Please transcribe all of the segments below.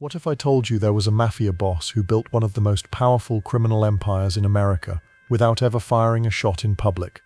What if I told you there was a mafia boss who built one of the most powerful criminal empires in America without ever firing a shot in public?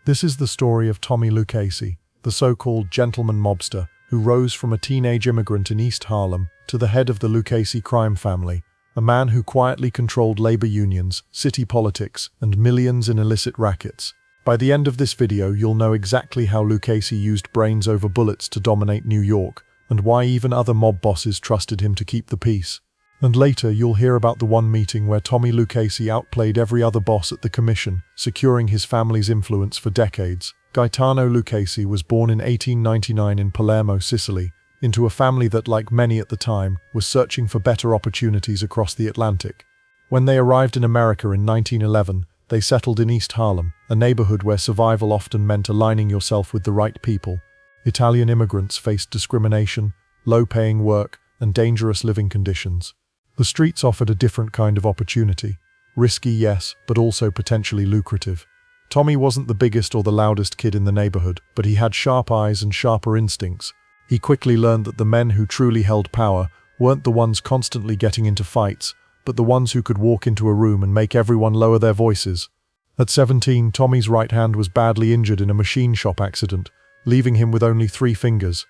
This is the story of Tommy Lucchese, the so-called gentleman mobster who rose from a teenage immigrant in East Harlem to the head of the Lucasi crime family, a man who quietly controlled labor unions, city politics, and millions in illicit rackets. By the end of this video, you'll know exactly how Lucasi used brains over bullets to dominate New York, and why even other mob bosses trusted him to keep the peace. And later, you'll hear about the one meeting where Tommy Lucchese outplayed every other boss at the commission, securing his family's influence for decades. Gaetano Lucchese was born in 1899 in Palermo, Sicily, into a family that, like many at the time, was searching for better opportunities across the Atlantic. When they arrived in America in 1911, they settled in East Harlem, a neighborhood where survival often meant aligning yourself with the right people. Italian immigrants faced discrimination, low-paying work, and dangerous living conditions. The streets offered a different kind of opportunity. Risky, yes, but also potentially lucrative. Tommy wasn't the biggest or the loudest kid in the neighborhood, but he had sharp eyes and sharper instincts. He quickly learned that the men who truly held power weren't the ones constantly getting into fights, but the ones who could walk into a room and make everyone lower their voices. At 17, Tommy's right hand was badly injured in a machine shop accident, leaving him with only 3 fingers.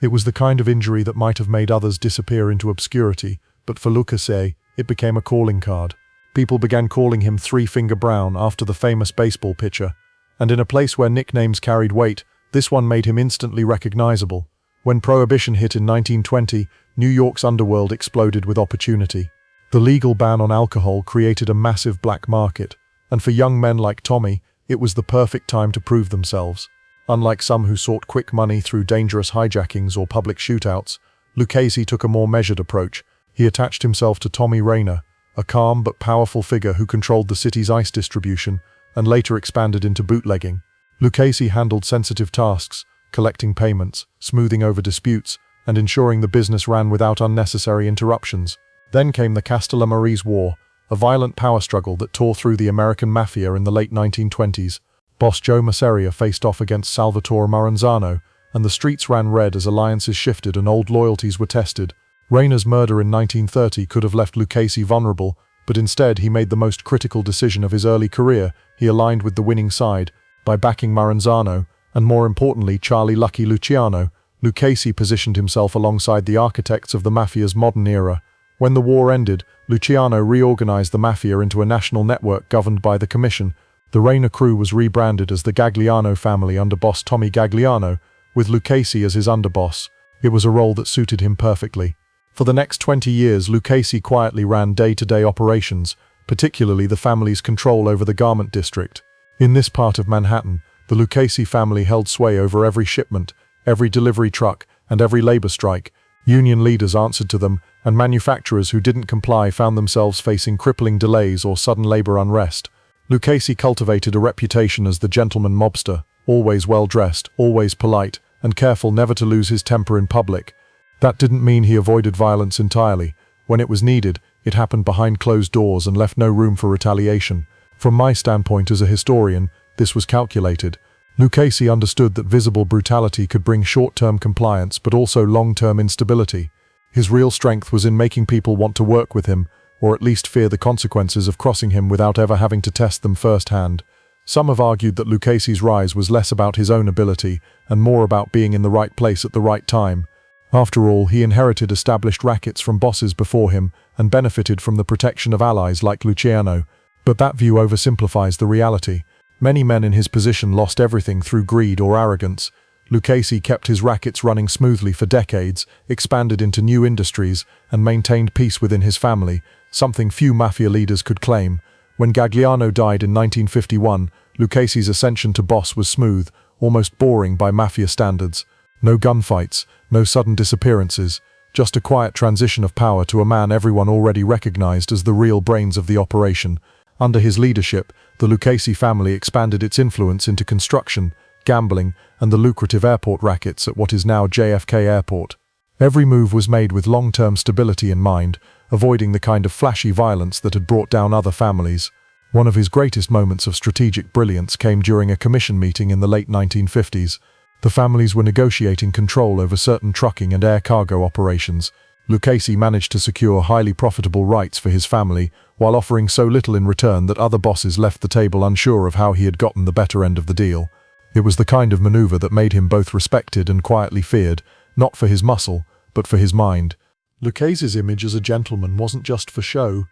It was the kind of injury that might have made others disappear into obscurity, but for Lucasi, it became a calling card. People began calling him Three-Finger Brown after the famous baseball pitcher, and in a place where nicknames carried weight, this one made him instantly recognizable. When Prohibition hit in 1920, New York's underworld exploded with opportunity. The legal ban on alcohol created a massive black market, and for young men like Tommy, it was the perfect time to prove themselves. Unlike some who sought quick money through dangerous hijackings or public shootouts, Lucasi took a more measured approach. He attached himself to Tommy Rayner, a calm but powerful figure who controlled the city's ice distribution and later expanded into bootlegging. Lucasi handled sensitive tasks, collecting payments, smoothing over disputes, and ensuring the business ran without unnecessary interruptions. Then came the Castellammarise War, a violent power struggle that tore through the American Mafia in the late 1920s. Boss Joe Masseria faced off against Salvatore Maranzano, and the streets ran red as alliances shifted and old loyalties were tested. Rayner's murder in 1930 could have left Lucasi vulnerable, but instead he made the most critical decision of his early career. He aligned with the winning side. By backing Maranzano, and more importantly Charlie "Lucky" Luciano, Lucasi positioned himself alongside the architects of the Mafia's modern era. When the war ended, Luciano reorganized the Mafia into a national network governed by the Commission. The Rayner crew was rebranded as the Gagliano family under boss Tommy Gagliano, with Lucasi as his underboss. It was a role that suited him perfectly. For the next 20 years, Lucasi quietly ran day-to-day operations, particularly the family's control over the garment district. In this part of Manhattan, the Lucasi family held sway over every shipment, every delivery truck, and every labor strike. Union leaders answered to them, and manufacturers who didn't comply found themselves facing crippling delays or sudden labor unrest. Lucasi cultivated a reputation as the gentleman mobster, always well-dressed, always polite, and careful never to lose his temper in public. That didn't mean he avoided violence entirely. When it was needed, it happened behind closed doors and left no room for retaliation. From my standpoint as a historian, this was calculated. Lucasi understood that visible brutality could bring short-term compliance but also long-term instability. His real strength was in making people want to work with him, or at least fear the consequences of crossing him without ever having to test them firsthand. Some have argued that Lucasi's rise was less about his own ability and more about being in the right place at the right time. After all, he inherited established rackets from bosses before him and benefited from the protection of allies like Luciano. But that view oversimplifies the reality. Many men in his position lost everything through greed or arrogance. Lucasi kept his rackets running smoothly for decades, expanded into new industries, and maintained peace within his family, something few mafia leaders could claim. When Gagliano died in 1951, Lucasi's ascension to boss was smooth, almost boring by mafia standards. No gunfights, no sudden disappearances, just a quiet transition of power to a man everyone already recognized as the real brains of the operation. Under his leadership, the Lucasi family expanded its influence into construction, gambling, and the lucrative airport rackets at what is now JFK Airport. Every move was made with long-term stability in mind, avoiding the kind of flashy violence that had brought down other families. One of his greatest moments of strategic brilliance came during a commission meeting in the late 1950s. The families were negotiating control over certain trucking and air cargo operations. Lucasi managed to secure highly profitable rights for his family while offering so little in return that other bosses left the table unsure of how he had gotten the better end of the deal. It was the kind of maneuver that made him both respected and quietly feared, not for his muscle, but for his mind. Lucasi's image as a gentleman wasn't just for show.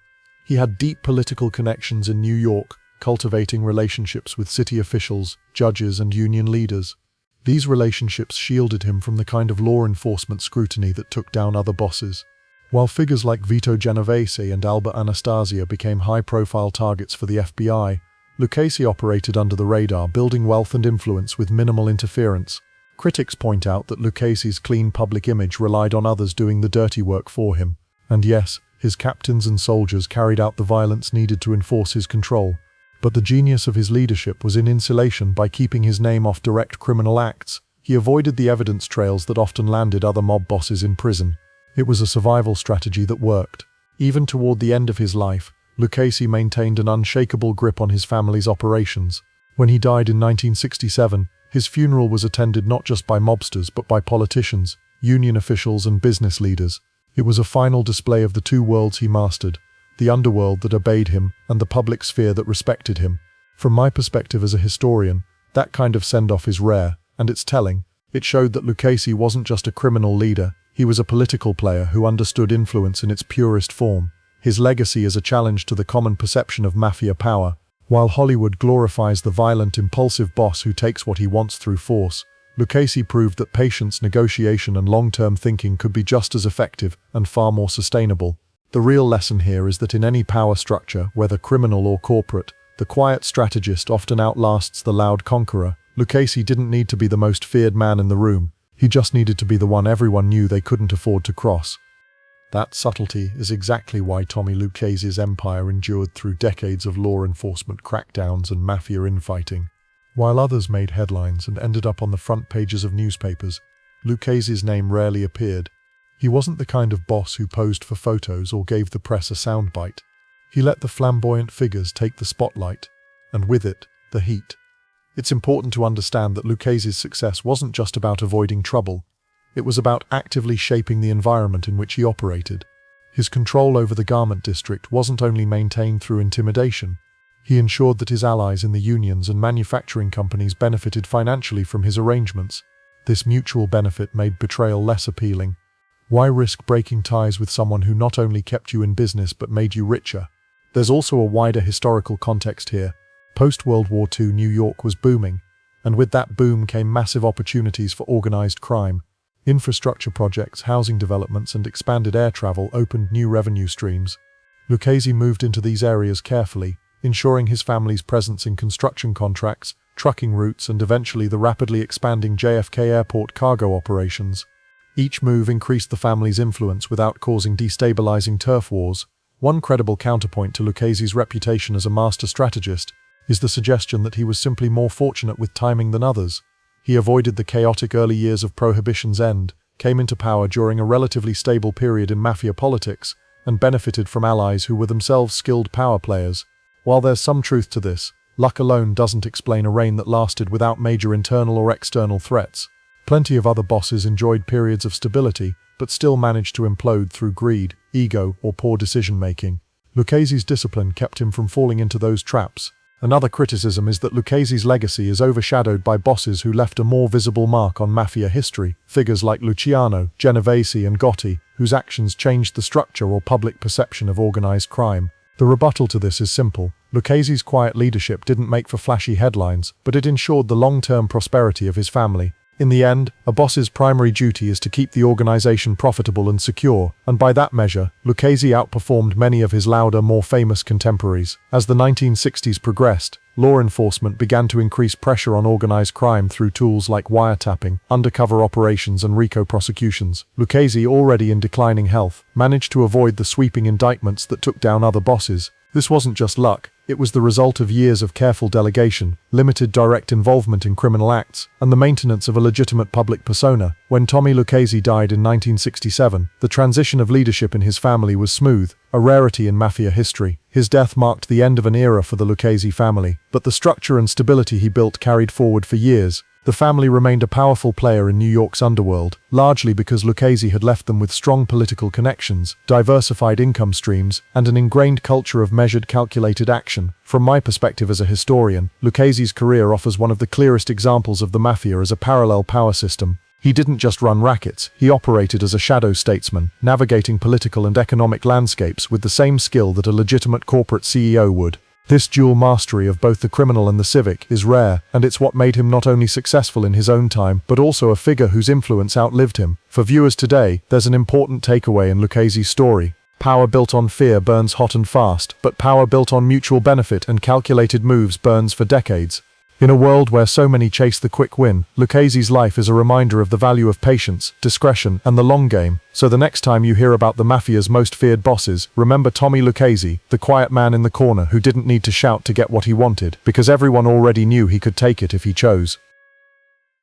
He had deep political connections in New York, cultivating relationships with city officials, judges, and union leaders. These relationships shielded him from the kind of law enforcement scrutiny that took down other bosses. While figures like Vito Genovese and Albert Anastasia became high-profile targets for the FBI, Lucasi operated under the radar, building wealth and influence with minimal interference. Critics point out that Lucasi's clean public image relied on others doing the dirty work for him. And yes, his captains and soldiers carried out the violence needed to enforce his control. But the genius of his leadership was in insulation. By keeping his name off direct criminal acts, he avoided the evidence trails that often landed other mob bosses in prison. It was a survival strategy that worked. Even toward the end of his life, Lucasi maintained an unshakable grip on his family's operations. When he died in 1967, his funeral was attended not just by mobsters but by politicians, union officials, and business leaders. It was a final display of the two worlds he mastered: the underworld that obeyed him and the public sphere that respected him. From my perspective as a historian, that kind of send-off is rare, and it's telling. It showed that Lucasi wasn't just a criminal leader, he was a political player who understood influence in its purest form. His legacy is a challenge to the common perception of mafia power. While Hollywood glorifies the violent, impulsive boss who takes what he wants through force, Lucasi proved that patience, negotiation, and long-term thinking could be just as effective and far more sustainable. The real lesson here is that in any power structure, whether criminal or corporate, the quiet strategist often outlasts the loud conqueror. Lucasi didn't need to be the most feared man in the room. He just needed to be the one everyone knew they couldn't afford to cross. That subtlety is exactly why Tommy Lucchese's empire endured through decades of law enforcement crackdowns and mafia infighting. While others made headlines and ended up on the front pages of newspapers, Lucchese's name rarely appeared. He wasn't the kind of boss who posed for photos or gave the press a soundbite. He let the flamboyant figures take the spotlight, and with it, the heat. It's important to understand that Lucchese's success wasn't just about avoiding trouble. It was about actively shaping the environment in which he operated. His control over the garment district wasn't only maintained through intimidation. He ensured that his allies in the unions and manufacturing companies benefited financially from his arrangements. This mutual benefit made betrayal less appealing. Why risk breaking ties with someone who not only kept you in business but made you richer? There's also a wider historical context here. Post-World War II, New York was booming, and with that boom came massive opportunities for organized crime. Infrastructure projects, housing developments, and expanded air travel opened new revenue streams. Lucchese moved into these areas carefully, ensuring his family's presence in construction contracts, trucking routes, and eventually the rapidly expanding JFK Airport cargo operations. Each move increased the family's influence without causing destabilizing turf wars. One credible counterpoint to Lucchese's reputation as a master strategist is the suggestion that he was simply more fortunate with timing than others. He avoided the chaotic early years of Prohibition's end, came into power during a relatively stable period in mafia politics, and benefited from allies who were themselves skilled power players. While there's some truth to this, luck alone doesn't explain a reign that lasted without major internal or external threats. Plenty of other bosses enjoyed periods of stability, but still managed to implode through greed, ego, or poor decision-making. Lucchese's discipline kept him from falling into those traps. Another criticism is that Lucchese's legacy is overshadowed by bosses who left a more visible mark on mafia history, figures like Luciano, Genovese, and Gotti, whose actions changed the structure or public perception of organized crime. The rebuttal to this is simple. Lucchese's quiet leadership didn't make for flashy headlines, but it ensured the long-term prosperity of his family. In the end, a boss's primary duty is to keep the organization profitable and secure, and by that measure, Lucchese outperformed many of his louder, more famous contemporaries. As the 1960s progressed, law enforcement began to increase pressure on organized crime through tools like wiretapping, undercover operations, and RICO prosecutions. Lucchese, already in declining health, managed to avoid the sweeping indictments that took down other bosses. This wasn't just luck. It was the result of years of careful delegation, limited direct involvement in criminal acts, and the maintenance of a legitimate public persona. When Tommy Lucchese died in 1967, the transition of leadership in his family was smooth, a rarity in mafia history. His death marked the end of an era for the Lucchese family, but the structure and stability he built carried forward for years. The family remained a powerful player in New York's underworld, largely because Lucchese had left them with strong political connections, diversified income streams, and an ingrained culture of measured, calculated action. From my perspective as a historian, Lucchese's career offers one of the clearest examples of the Mafia as a parallel power system. He didn't just run rackets, he operated as a shadow statesman, navigating political and economic landscapes with the same skill that a legitimate corporate CEO would. This dual mastery of both the criminal and the civic is rare, and it's what made him not only successful in his own time, but also a figure whose influence outlived him. For viewers today, there's an important takeaway in Lucchese's story. Power built on fear burns hot and fast, but power built on mutual benefit and calculated moves burns for decades. In a world where so many chase the quick win, Lucchese's life is a reminder of the value of patience, discretion, and the long game. So the next time you hear about the Mafia's most feared bosses, remember Tommy Lucchese, the quiet man in the corner who didn't need to shout to get what he wanted, because everyone already knew he could take it if he chose.